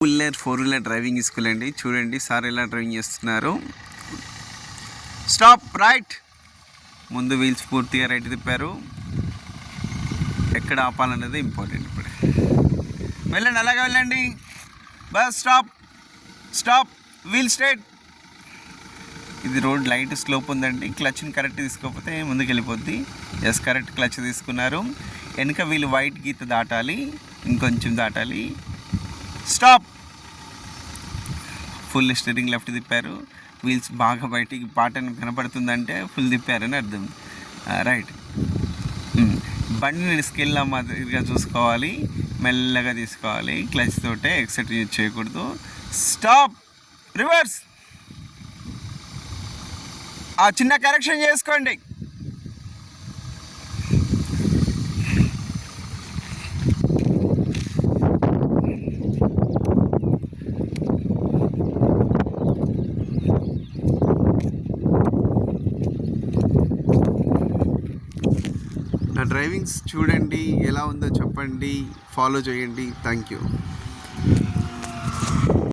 Four wheeler driving school అండి. చూడండి sir ఎలా డ్రైవింగ్ చేస్తున్నారు. Stop right. ముందు వీల్స్ పూర్తిగా రైట్ తిప్పారు. ఎక్కడ ఆపాలనేది ఇంపార్టెంట్. ఇప్పుడు వెళ్ళండి, అలాగే వెళ్ళండి. Bus stop stop wheel straight. ఇది రోడ్ లైట్ స్లోప్ ఉందండి. క్లచ్ని కరెక్ట్ తీసుకోకపోతే ముందుకు వెళ్ళిపోద్ది. ఎస్, కరెక్ట్ క్లచ్ తీసుకున్నారు. వెనుక వీళ్ళు వైట్ గీత దాటాలి, ఇంకొంచెం దాటాలి. స్టాప్. ఫుల్ స్టీరింగ్ లెఫ్ట్ తిప్పారు. వీల్స్ బాగా బయటికి పాటను కనపడుతుందంటే ఫుల్ తిప్పారని అర్థం. రైట్. బండిని స్కిల్ మాదిరిగా చూసుకోవాలి, మెల్లగా తీసుకోవాలి. క్లచ్ తోటే ఎక్సెట్ యూజ్ చేయకూడదు. స్టాప్. రివర్స్. ఆ చిన్న కరెక్షన్ చేసుకోండి. నా డ్రైవింగ్స్ చూడండి, ఎలా ఉందో చెప్పండి, ఫాలో చేయండి. Thank you.